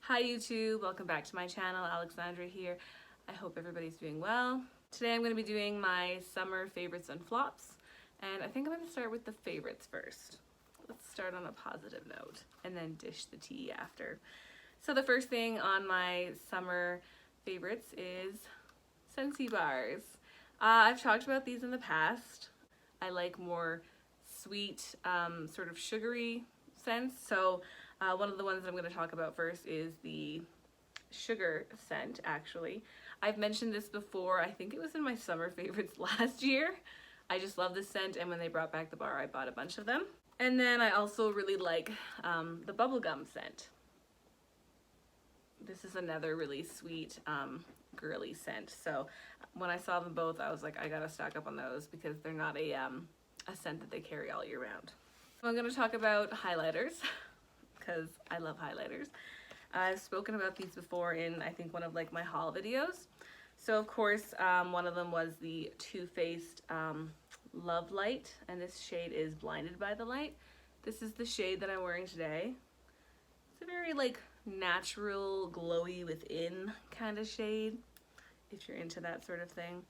Hi YouTube, welcome back to my channel. Alexandra here. I hope everybody's doing well. Today I'm going to be doing my summer favorites and flops, and I think I'm going to start with the favorites first. Let's start on a positive note and then dish the tea after. So the first thing on my summer favorites is Scentsy bars. I've talked about these in the past. I like more sweet, sort of sugary scents, so one of the ones that I'm going to talk about first is the sugar scent, actually. I've mentioned this before. I think it was in my summer favorites last year. I just love this scent, and when they brought back the bar, I bought a bunch of them. And then I also really like the bubblegum scent. This is another really sweet, girly scent. So when I saw them both, I was like, I gotta stock up on those because they're not a scent that they carry all year round. So I'm gonna talk about highlighters because I love highlighters. I've spoken about these before in, I think, one of like my haul videos. So of course, one of them was the Too Faced Love Light, and this shade is Blinded by the Light. This is the shade that I'm wearing today. It's a very like natural, glowy within kind of shade, if you're into that sort of thing.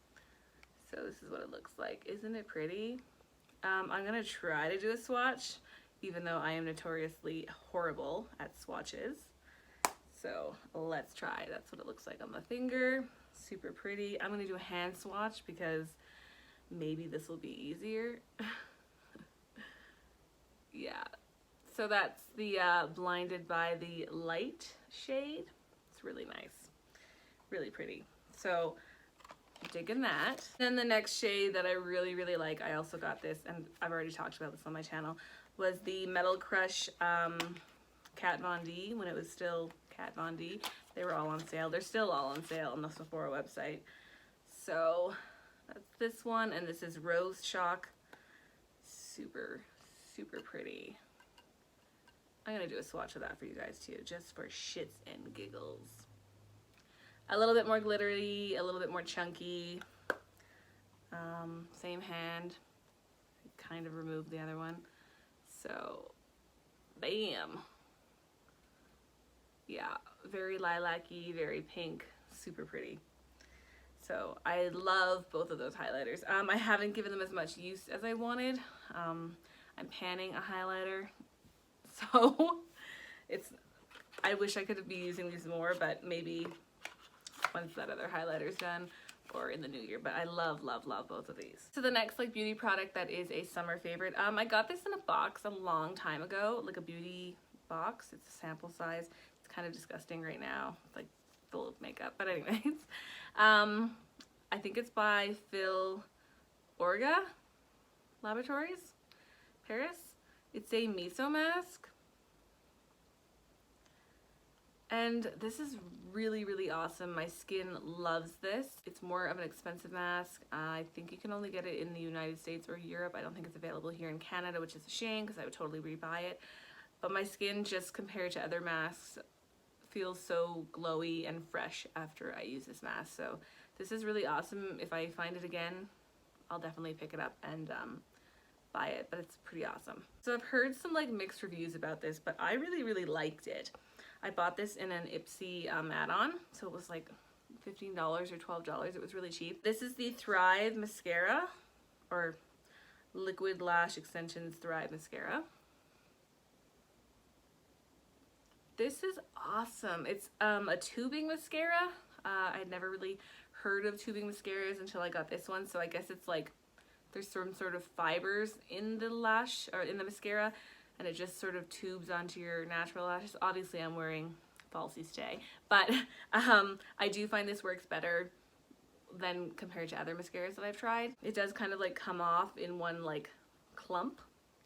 So this is what it looks like. Isn't it pretty? I'm gonna try to do a swatch, even though I am notoriously horrible at swatches. So let's try. That's what it looks like on the finger. Super pretty. I'm gonna do a hand swatch because maybe this will be easier. Yeah. So that's the Blinded by the Light shade. It's really nice. Really pretty. So digging that. Then the next shade that I really like, I also got this, and I've already talked about this on my channel, was the Metal Crush Kat Von D, when it was still Kat Von D. They were all on sale. They're still all on sale on the Sephora website. So that's this one, and this is Rose Shock. Super pretty. I'm gonna do a swatch of that for you guys too, just for shits and giggles. A little bit more glittery, a little bit more chunky. Same hand. Kind of removed the other one. So, bam. Yeah, very lilac-y, very pink, super pretty. So I love both of those highlighters. I haven't given them as much use as I wanted. I'm panning a highlighter, so I wish I could be using these more, but maybe once that other highlighter's done or in the new year. But I love both of these. So the next like beauty product that is a summer favorite, I got this in a box a long time ago, like a beauty box. It's a sample size. It's kind of disgusting right now, it's like full of makeup, but anyways. I think it's by Phil Orga Laboratories, Paris. It's a miso mask, and this is really awesome. My skin loves this. It's more of an expensive mask. I think you can only get it in the United States or Europe. I don't think it's available here in Canada, which is a shame because I would totally rebuy it. But my skin, just compared to other masks, feels so glowy and fresh after I use this mask. So this is really awesome. If I find it again, I'll definitely pick it up and buy it, but it's pretty awesome. So I've heard some like mixed reviews about this, but I really liked it. I bought this in an Ipsy add-on, so it was like $15 or $12. It was really cheap. This is the Thrive Mascara, or Liquid Lash Extensions Thrive Mascara. This is awesome. It's a tubing mascara. I'd never really heard of tubing mascaras until I got this one, so I guess it's like there's some sort of fibers in the lash or in the mascara, and it just sort of tubes onto your natural lashes. Obviously I'm wearing Falsies today, but I do find this works better than compared to other mascaras that I've tried. It does kind of like come off in one like clump,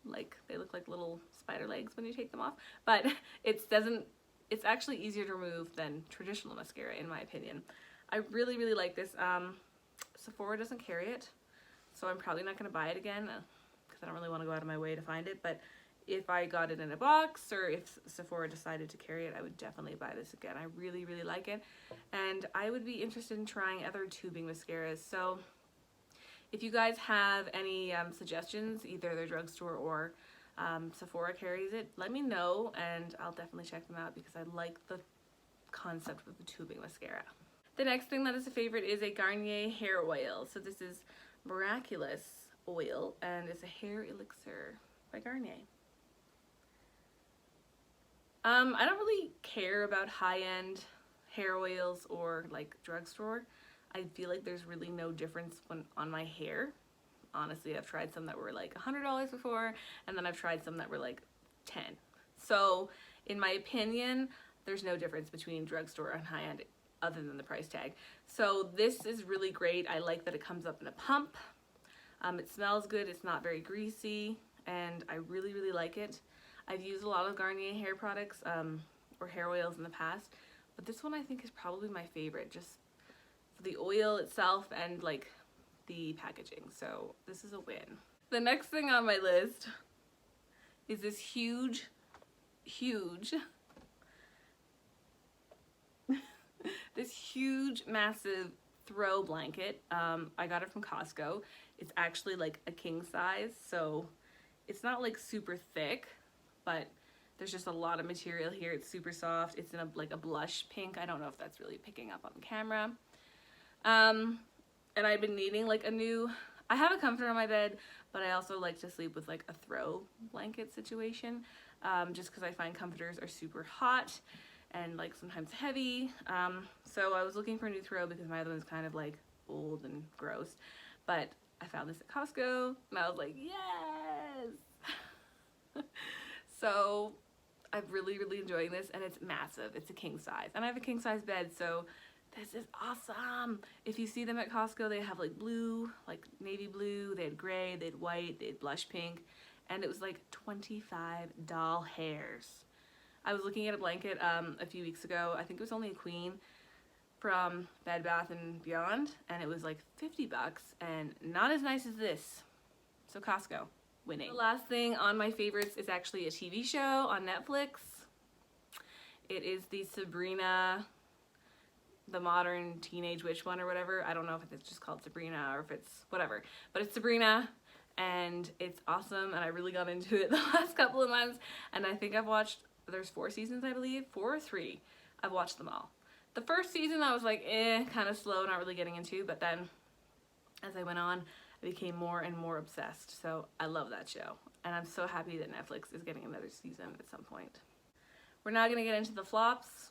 like they look like little spider legs when you take them off, but it's actually easier to remove than traditional mascara in my opinion. I really like this. Sephora doesn't carry it, so I'm probably not going to buy it again because I don't really want to go out of my way to find it, but if I got it in a box or if Sephora decided to carry it, I would definitely buy this again. I really like it, and I would be interested in trying other tubing mascaras. So if you guys have any suggestions, either their drugstore or Sephora carries it, let me know and I'll definitely check them out because I like the concept with the tubing mascara. The next thing that is a favorite is a Garnier hair oil. So this is Miraculous oil, and it's a hair elixir by Garnier. I don't really care about high-end hair oils or like drugstore. I feel like there's really no difference on my hair. Honestly, I've tried some that were like $100 before, and then I've tried some that were like 10. So in my opinion, there's no difference between drugstore and high-end other than the price tag. So this is really great. I like that it comes up in a pump. It smells good, it's not very greasy, and I really, really like it. I've used a lot of Garnier hair products or hair oils in the past, but this one I think is probably my favorite, just for the oil itself and like the packaging. So this is a win. The next thing on my list is this huge this huge massive throw blanket. I got it from Costco. It's actually like a king size, so it's not like super thick, but there's just a lot of material here. It's super soft. It's in like a blush pink. I don't know if that's really picking up on camera. And I've been needing like I have a comforter on my bed, but I also like to sleep with like a throw blanket situation, just because I find comforters are super hot and like sometimes heavy. So I was looking for a new throw because my other one's kind of like old and gross, but I found this at Costco and I was like, yes. So I'm really, really enjoying this, and it's massive. It's a king size, and I have a king size bed, so this is awesome. If you see them at Costco, they have like blue, like navy blue, they had gray, they had white, they had blush pink, and it was like 25 doll hairs. I was looking at a blanket a few weeks ago. I think it was only a queen from Bed Bath & Beyond, and it was like 50 bucks, and not as nice as this. So Costco, winning. The last thing on my favorites is actually a TV show on Netflix. It is the Sabrina, the modern teenage witch one or whatever. I don't know if it's just called Sabrina or if it's whatever, but it's Sabrina, and it's awesome, and I really got into it the last couple of months, and I think I've watched, there's 4 seasons, I believe, 4 or 3. I've watched them all. The first season I was like, kind of slow, not really getting into, but then as I went on, I became more and more obsessed. So I love that show, and I'm so happy that Netflix is getting another season at some point. We're now gonna get into the flops,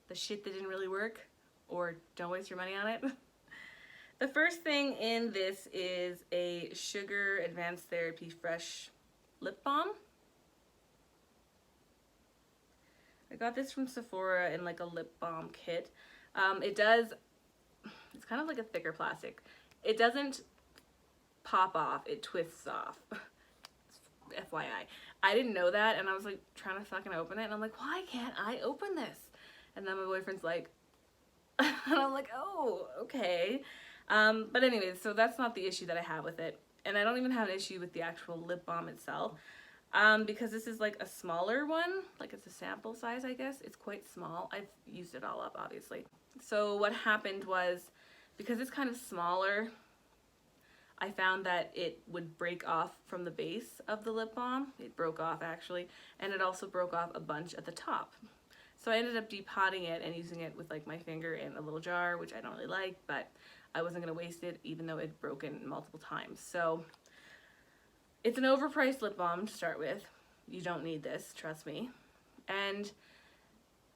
the shit that didn't really work, or don't waste your money on it. The first thing in this is a Sugar Advanced Therapy Fresh Lip Balm. I got this from Sephora in like a lip balm kit. It's kind of like a thicker plastic. It doesn't pop off, it twists off. FYI. I didn't know that, and I was like trying to fucking open it, and I'm like, why can't I open this? And then my boyfriend's like, and I'm like, oh, okay. But anyways, so that's not the issue that I have with it. And I don't even have an issue with the actual lip balm itself. Because this is like a smaller one, like it's a sample size, I guess. It's quite small. I've used it all up, obviously. So what happened was, because it's kind of smaller, I found that it would break off from the base of the lip balm. It broke off actually, and it also broke off a bunch at the top. So I ended up depotting it and using it with like my finger in a little jar, which I don't really like, but I wasn't gonna waste it even though it broke in multiple times. So it's an overpriced lip balm to start with. You don't need this, trust me. And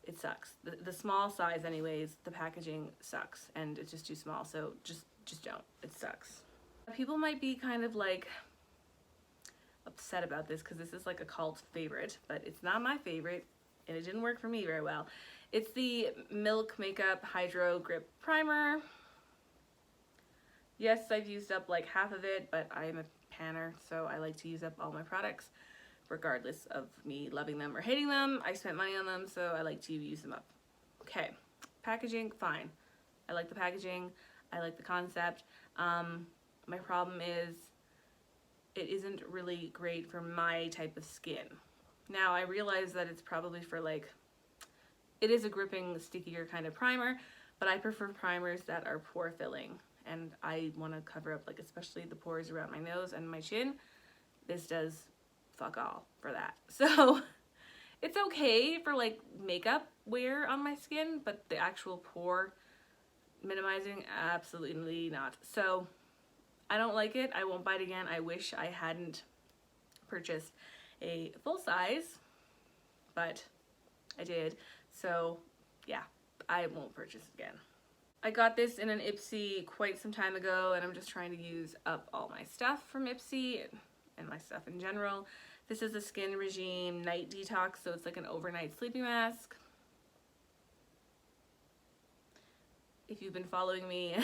it sucks. The small size anyways, the packaging sucks, and it's just too small, so just don't. It sucks. People might be kind of like upset about this because this is like a cult favorite, but it's not my favorite, and it didn't work for me very well. It's the Milk Makeup Hydro Grip Primer. Yes, I've used up like half of it, but I'm a panner, so I like to use up all my products regardless of me loving them or hating them. I spent money on them, so I like to use them up. Okay, packaging, fine. I like the packaging, I like the concept. My problem is it isn't really great for my type of skin. Now I realize that it's probably for like, it is a gripping, stickier kind of primer, but I prefer primers that are pore filling, and I want to cover up like especially the pores around my nose and my chin. This does fuck all for that. So It's okay for like makeup wear on my skin, but the actual pore minimizing, absolutely not. So I don't like it. I won't buy it again. I wish I hadn't purchased a full size, but I did. So yeah, I won't purchase it again. I got this in an Ipsy quite some time ago, and I'm just trying to use up all my stuff from Ipsy and my stuff in general. This is a Skin Regime Night Detox, so it's like an overnight sleeping mask. If you've been following me,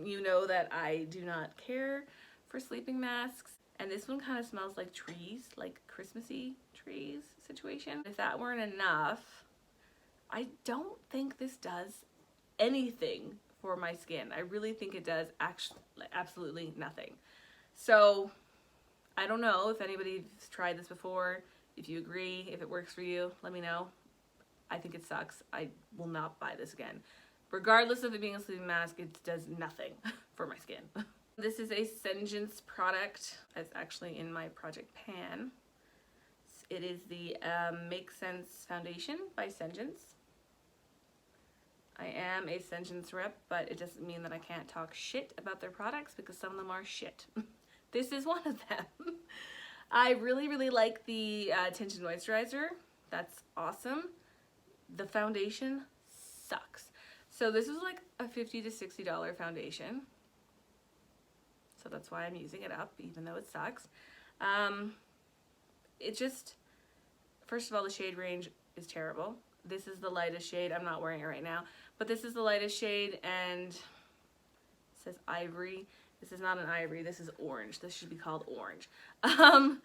you know that I do not care for sleeping masks. And this one kind of smells like trees, like Christmassy trees situation. If that weren't enough, I don't think this does anything for my skin. I really think it does actually absolutely nothing. So I don't know if anybody's tried this before. If you agree, if it works for you, let me know. I think it sucks. I will not buy this again. Regardless of it being a sleeping mask, it does nothing for my skin. This is a Senjance product. It's actually in my project pan. It is the Make Sense Foundation by Senjance. I am a Senjance rep, but it doesn't mean that I can't talk shit about their products because some of them are shit. This is one of them. I really, really like the tinted moisturizer. That's awesome. The foundation sucks. So this is like a $50 to $60 foundation. So that's why I'm using it up, even though it sucks. It just, first of all, the shade range is terrible. This is the lightest shade. I'm not wearing it right now, but this is the lightest shade, and it says ivory. This is not an ivory. This is orange. This should be called orange. On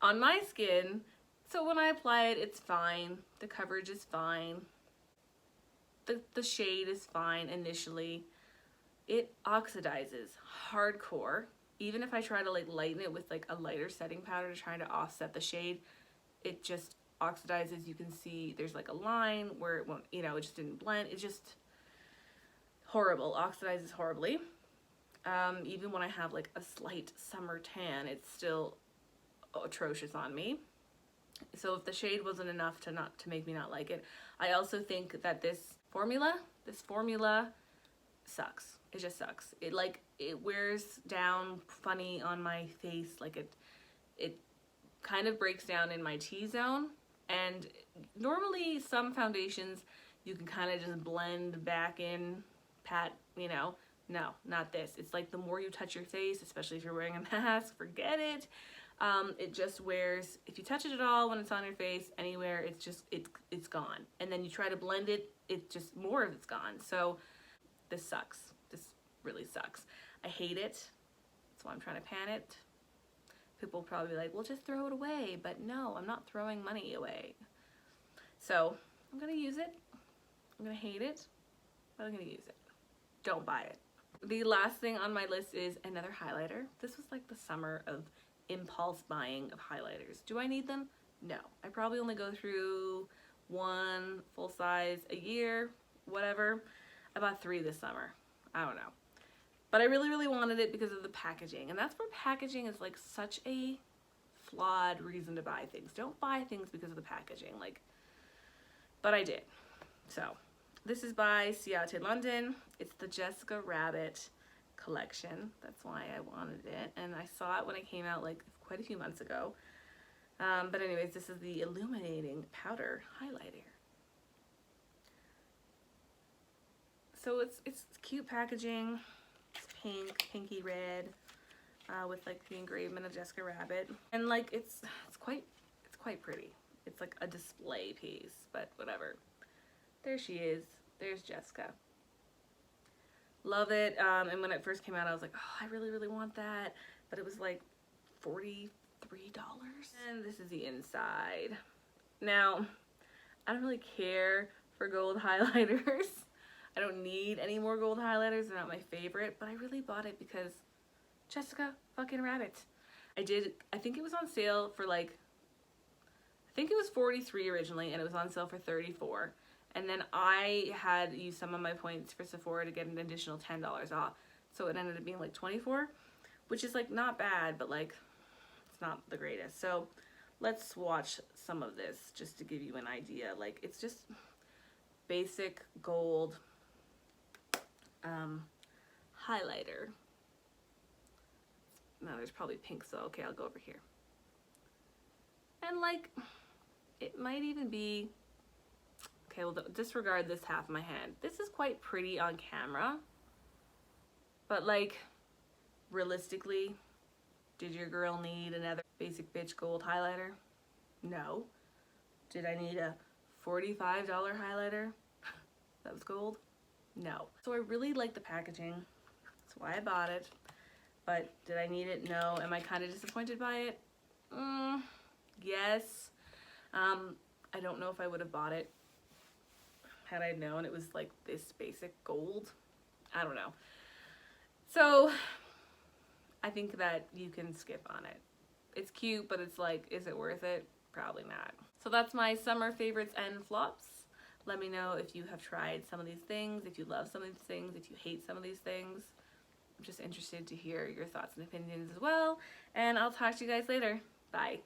my skin, so when I apply it, it's fine. The coverage is fine. The shade is fine initially. It oxidizes hardcore. Even if I try to like lighten it with like a lighter setting powder to try to offset the shade, it just oxidizes. You can see there's like a line where it won't, you know, it just didn't blend. It's just horrible. Oxidizes horribly. Even when I have like a slight summer tan, it's still atrocious on me. So if the shade wasn't enough to make me not like it, I also think that this formula sucks. It just sucks. It wears down funny on my face. Like it kind of breaks down in my T-zone. And normally some foundations you can kind of just blend back in, pat, you know. No, not this. It's like the more you touch your face, especially if you're wearing a mask, forget it. It just wears, if you touch it at all when it's on your face, anywhere, it's gone. And then you try to blend it, it just, more of it's gone. So this sucks. This really sucks. I hate it. That's why I'm trying to pan it. People will probably be like, well, just throw it away. But no, I'm not throwing money away. So I'm going to use it. I'm going to hate it, but I'm going to use it. Don't buy it. The last thing on my list is another highlighter. This was like the summer of impulse buying of highlighters. Do I need them? No. I probably only go through one full size a year, whatever. I bought 3 this summer. I don't know. But I really, really wanted it because of the packaging. And that's where packaging is like such a flawed reason to buy things. Don't buy things because of the packaging. But I did. So this is by Ciate London. It's the Jessica Rabbit collection. That's why I wanted it. And I saw it when it came out like quite a few months ago. But anyways, this is the Illuminating Powder Highlighter. So it's cute packaging. It's pink, pinky red, with like the engravement of Jessica Rabbit. And like it's quite pretty. It's like a display piece, but whatever. There she is. There's Jessica. Love it. And when it first came out, I was like, oh, I really, really want that. But it was like $43. And this is the inside. Now, I don't really care for gold highlighters. I don't need any more gold highlighters. They're not my favorite. But I really bought it because Jessica fucking Rabbit. I think it was on sale for like, I think it was $43 originally, and it was on sale for $34. And then I had used some of my points for Sephora to get an additional $10 off. So it ended up being like $24, which is like not bad, but like it's not the greatest. So let's swatch some of this just to give you an idea. Like, it's just basic gold highlighter. No, there's probably pink, so okay, I'll go over here. And like, it might even be, okay, well, disregard this half of my hand. This is quite pretty on camera, but like, realistically, did your girl need another basic bitch gold highlighter? No. Did I need a $45 highlighter that was gold? No. So I really like the packaging. That's why I bought it. But did I need it? No. Am I kind of disappointed by it? Yes. I don't know if I would have bought it had I known it was like this basic gold. I don't know. So I think that you can skip on it. It's cute, but it's like, is it worth it? Probably not. So that's my summer favorites and flops. Let me know if you have tried some of these things, if you love some of these things, if you hate some of these things. I'm just interested to hear your thoughts and opinions as well. And I'll talk to you guys later. Bye.